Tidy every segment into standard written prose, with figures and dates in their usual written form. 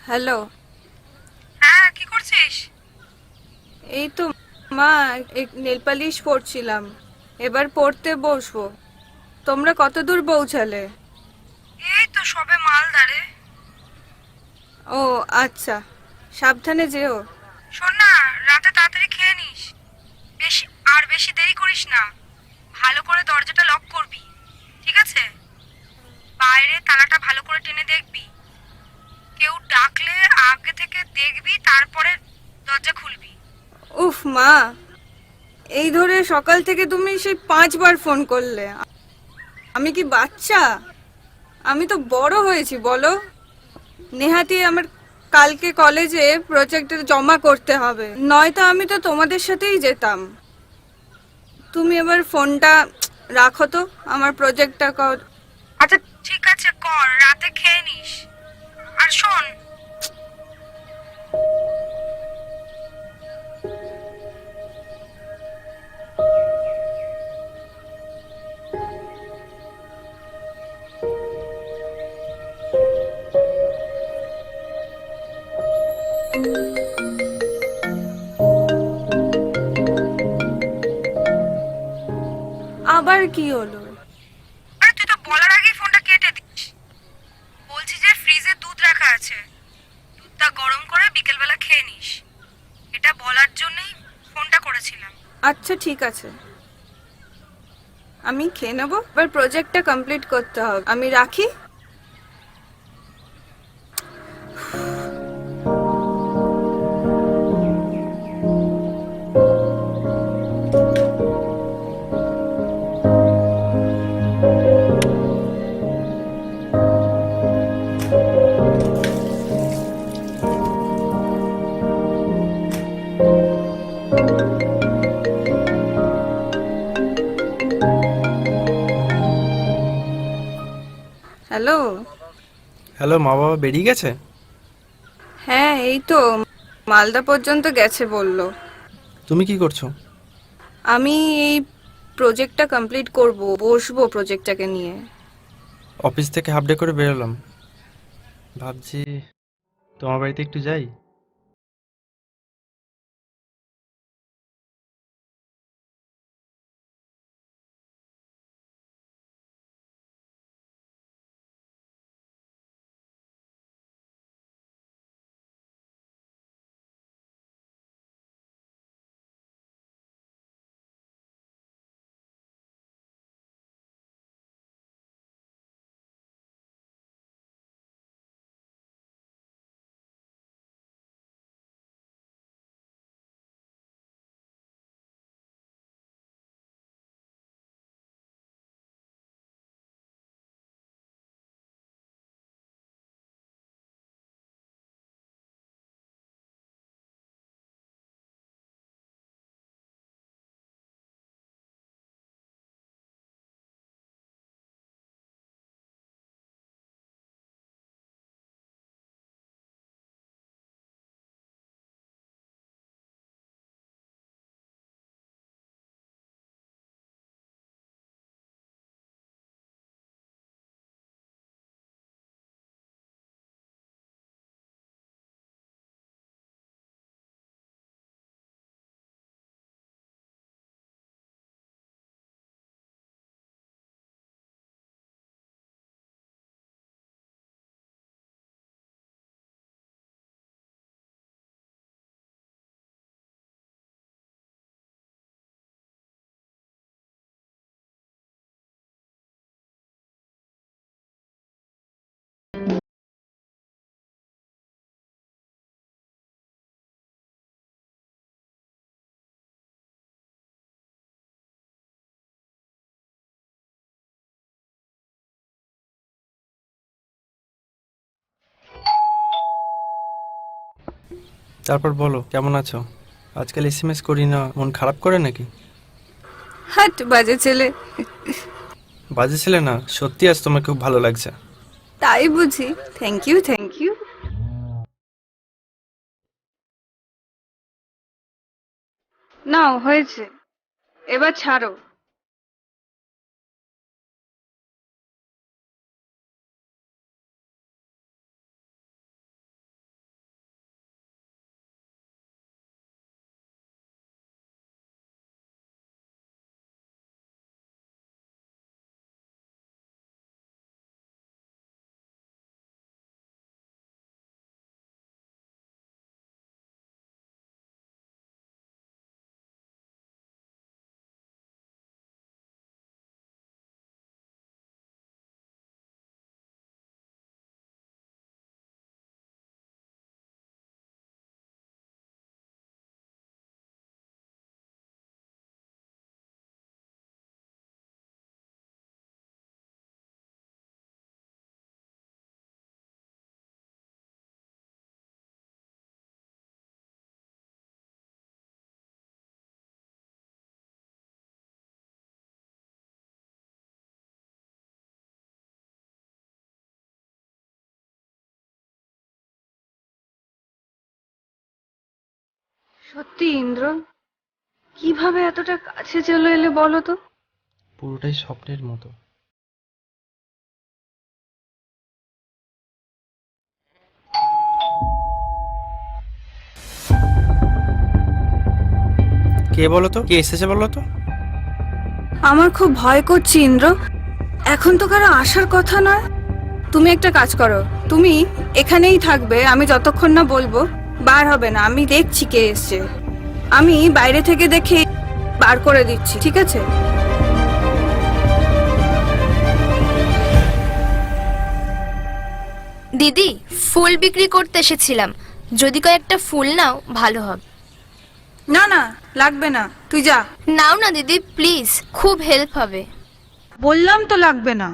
Hello. হ্যাঁ, কি করছিস? এই তো মা, নেল পালিশ পরছিলাম। এবার পড়তে বসবো। তোমরা কত দূর পৌঁছালে? এই তো সবে মালদারে। ও আচ্ছা, সাবধানে যেও। শোন না, রাতে তাড়াতাড়ি খেয়ে নিস। বেশি বেশি দেরি করিস না। ভালো করে দরজাটা লক করবি, ঠিক আছে? বাইরে তালাটা ভালো করে টেনে দেখবি। কেউ ডাকলে আগে থেকে দেখবি, তারপরে দরজা খুলবি। উফ মা, এই ধরে সকাল থেকে তুমি সেই 5বার ফোন করলে। আমি কি বাচ্চা? আমি তো বড় হয়েছি, বলো। নেহাতি আমার কালকে কলেজে প্রজেক্টের জমা করতে হবে, নয়তো আমি তো তোমাদের সাথেই যেতাম। তুমি এবার ফোনটা রাখো তো, আমার প্রজেক্টটা কর। আচ্ছা, ঠিক আছে, কর। রাতে খেয়ে নিস। আর শোন, আবার কি হলো? আরে তুই তো বলার আগেই ফোনটা কেটে দিস। বলছি যে ফ্রিজে দুধ রাখা আছে, দুধটা গরম করে বিকেলবেলা খেয়ে নিস। এটা বলার জন্যই ফোনটা করেছিলাম। আচ্ছা ঠিক আছে, আমি খেয়ে নেবো। এবার প্রজেক্টটা কমপ্লিট করতে হবে, আমি রাখি। হ্যালো। হ্যালো, মা বাবা বেরিয়ে গেছে? হ্যাঁ, এই তো মালদা পর্যন্ত গেছে বললো। তুমি কি করছো? আমি এই প্রজেক্টটা কমপ্লিট করব, বসবো প্রজেক্টটাকে নিয়ে। অফিস থেকে হাফ ডে করে বেরোলাম, ভাবছি তোমার বাড়িতে একটু যাই। তারপর বলো, কেমন আছো? আজকাল এসএমএস করি না, মন খারাপ করে নাকি? হাট বাজে ছেলে। বাজে ছেলে না, সত্যি আজ তোমার খুব ভালো লাগছে। তাই বুঝি? Thank you, thank you. নাও, হয়েছে, এবার ছাড়ো। সত্যি ইন্দ্র, কিভাবে এতটা কাছে চলে এলে বলো তো? পুরোটাই স্বপ্নের মতো। কে বলো তো, কে এসেছে বলো তো? আমার খুব ভয় করছে ইন্দ্র, এখন তো কারো আসার কথা নয়। তুমি একটা কাজ করো, তুমি এখানেই থাকবে, আমি যতক্ষণ না বলবো বার হবে না। আমি দেখছি কে এসছে, আমি বাইরে থেকে দেখে বার করে দিচ্ছি, ঠিক আছে? দিদি, ফুল বিক্রি করতে এসেছিলাম, যদি কয়েকটা ফুল নাও ভালো হবে। না না, লাগবে না, তুই যা। নাও না দিদি, প্লিজ, খুব হেল্প হবে। বললাম তো লাগবে না।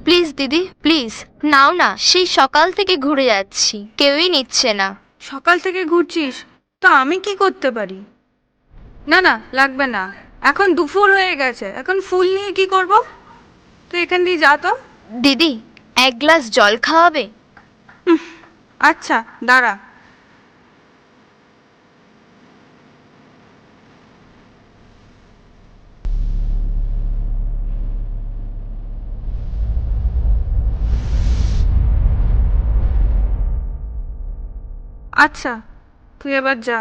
প্লিজ দিদি, প্লিজ নাও না, সেই সকাল থেকে ঘুরে যাচ্ছি, কেউই নিচ্ছে না। সকাল থেকে ঘুরছিস, তো আমি কি করতে পারি? না না, লাগবে না, এখন দুপুর হয়ে গেছে, এখন ফুল নিয়ে কি করব? তুই এখান দিয়ে যা তো। দিদি, এক গ্লাস জল খাওয়াবে? আচ্ছা, দাঁড়া। আচ্ছা, তুই এবার যা।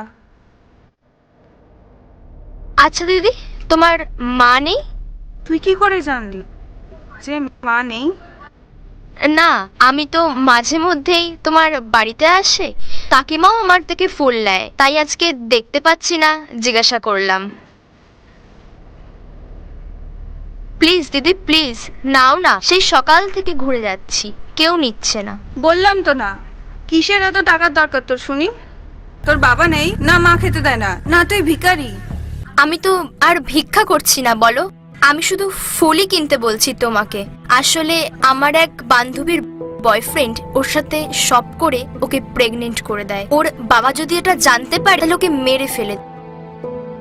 আচ্ছা দিদি, তোমার মা নেই? তুই কি করে জানলি যে মা নেই? না, আমি তো মাঝে মধ্যেই তোমার বাড়িতে আসে, কাকিমাও আমার থেকে ফুল নেয়, তাই আজকে দেখতে পাচ্ছি না, জিজ্ঞাসা করলাম। প্লিজ দিদি, প্লিজ নাও না, সেই সকাল থেকে ঘুরে যাচ্ছি, কেউ নিচ্ছে না। বললাম তো না, কিসের এত টাকার দরকার তোর শুনি? তোর বাবা নেই না, মা খেতে দেয় না, না তুই ভিখারি? আমি তো আর ভিক্ষা করছি না বলো, আমি শুধু ফুলই কিনতে বলছি তোমাকে। আসলে আমার এক বান্ধবীর বয়ফ্রেন্ড ওর সাথে শপ করে ওকে প্রেগনেন্ট করে দেয়। ওর বাবা যদি এটা জানতে পারে তাহলে ওকে মেরে ফেলে।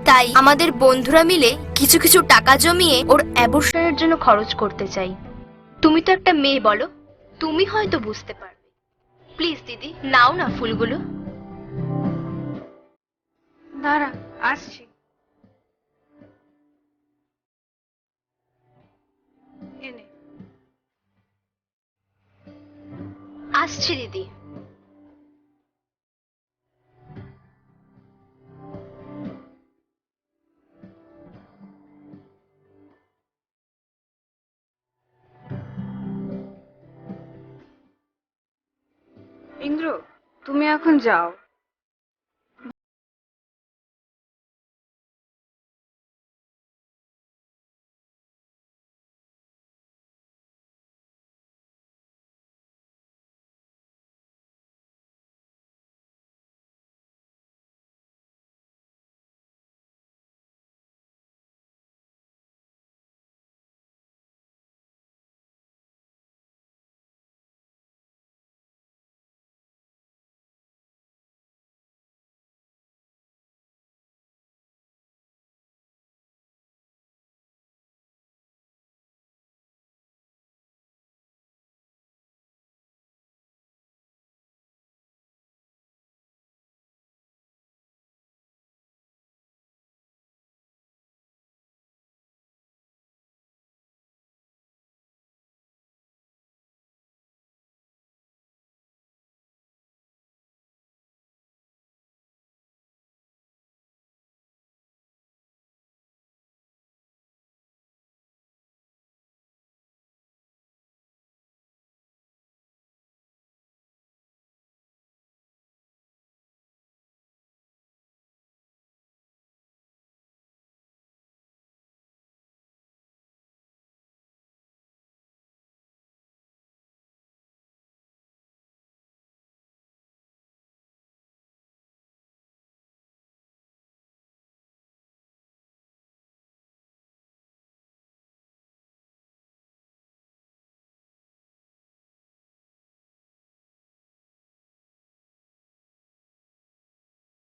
তাই আমাদের বন্ধুরা মিলে কিছু কিছু টাকা জমিয়ে ওর অ্যাবর্শনের জন্য খরচ করতে চাই। তুমি তো একটা মেয়ে বলো, তুমি হয়তো বুঝতে পারবে। প্লিজ দিদি, নাও না ফুলগুলো। দাঁড়া, আসছি। এনে। আসছি দিদি। ইন্দ্র, তুমি এখন যাও,